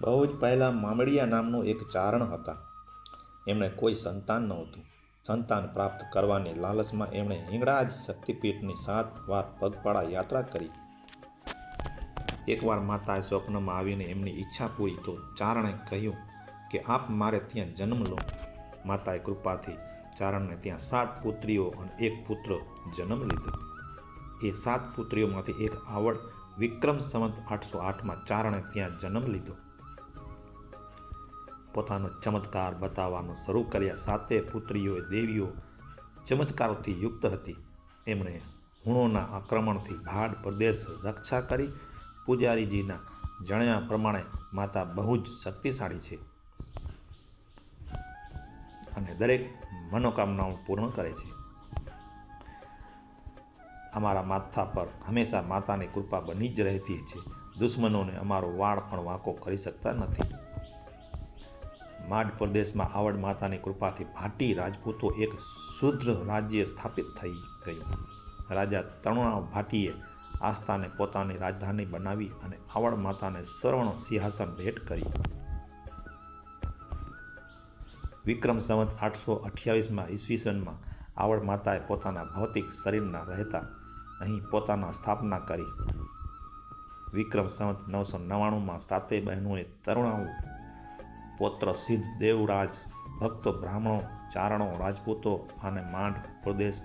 બહુ જ પહેલાં મામડિયા નામનું એક ચારણ હતા. એમણે કોઈ સંતાન નહોતું. સંતાન પ્રાપ્ત કરવાની લાલચમાં એમણે હિંગળાજ શક્તિપીઠની 7 વાર પગપાળા યાત્રા કરી. એકવાર માતાએ સ્વપ્નમાં આવીને એમની ઈચ્છા પૂરી તો ચારણે કહ્યું કે આપ મારે ત્યાં જન્મ લો. માતાએ કૃપાથી ચારણને ત્યાં 7 પુત્રીઓ અને 1 પુત્ર જન્મ લીધો. એ 7 પુત્રીઓમાંથી એક આવડ વિક્રમ સંવત 808માં ચારણે ત્યાં જન્મ લીધો. પોતાનો ચમત્કાર બતાવવાનું શરૂ કર્યા. 7 પુત્રીઓએ દેવીઓ ચમત્કારોથી યુક્ત હતી. એમણે હુણોના આક્રમણથી ભાડ પ્રદેશ રક્ષા કરી. પૂજારીજીના જણાવ્યા પ્રમાણે માતા બહુ જ શક્તિશાળી છે અને દરેક મનોકામનાઓ પૂર્ણ કરે છે. અમારા માથા પર હંમેશા માતાની કૃપા બની જ રહેતી છે. દુશ્મનોને અમારો વાળ પણ વાંકો કરી શકતા નથી. માડ પ્રદેશમાં આવડ માતાની કૃપાથી ભાટી રાજપૂતો એક શુદ્ર રાજ્ય સ્થાપિત થઈ ગયું. રાજા તરુણા ભાટીએ આસ્થાને પોતાની રાજધાની બનાવી અને આવડ માતાને સ્વર્ણ સિંહાસન ભેટ કર્યું. વિક્રમ સંવત 828માં ઈસવીસનમાં આવડ માતાએ પોતાના ભૌતિક શરીરના રહેતા અહીં પોતાના સ્થાપના કરી. વિક્રમ સંવત 999માં 7 બહેનોએ તરુણાઓ પૌત્ર સિદ્ધ દેવરાજ ભક્તો બ્રાહ્મણો ચારણો રાજપૂતો અને માંડ પ્રદેશ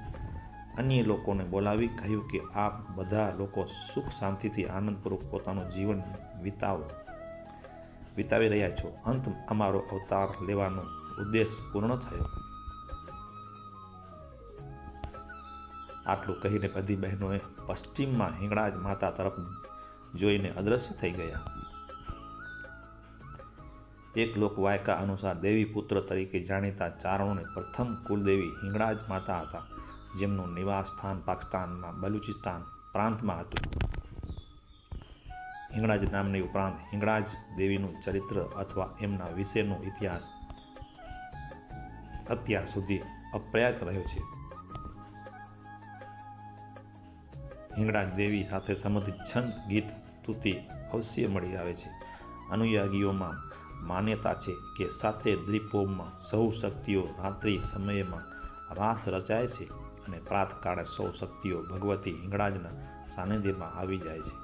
અન્ય લોકોને બોલાવી કહ્યું કે આપ બધા લોકો સુખ શાંતિથી આનંદપૂર્વક પોતાનું જીવન વિતાવી રહ્યા છો. અંત અમારો અવતાર લેવાનો ઉદ્દેશ પૂર્ણ થયો. આટલું કહીને બધી બહેનોએ પશ્ચિમમાં હિંગળાજ માતા તરફ જોઈને અદ્રશ્ય થઈ ગયા. એક લોકવાયકા અનુસાર દેવી પુત્ર તરીકે જાણીતા ચારણોને પ્રથમ કુલદેવી હિંગળાજ માતા હતા, જેમનું નિવાસ સ્થાન પાકિસ્તાનમાં બલુચિસ્તાન પ્રાંતમાં હતું. હિંગળાજ નામની ઉપરાંત હિંગળાજ દેવીનું ચરિત્ર અથવા એમના વિશેનો ઇતિહાસ અત્યાર સુધી અપ્રયાત રહ્યો છે. હિંગળાજ દેવી સાથે સંબંધિત છંદ ગીત સ્તુતિ અવશ્ય મળી આવે છે. અનુયાગીઓમાં માન્યતા છે કે 7 દ્વીપોમાં સૌ શક્તિઓ રાત્રિ સમયમાં રાસ રચાય છે અને પ્રાતકાળે સૌ શક્તિઓ ભગવતી હિંગળાજના સાનિધ્યમાં આવી જાય છે.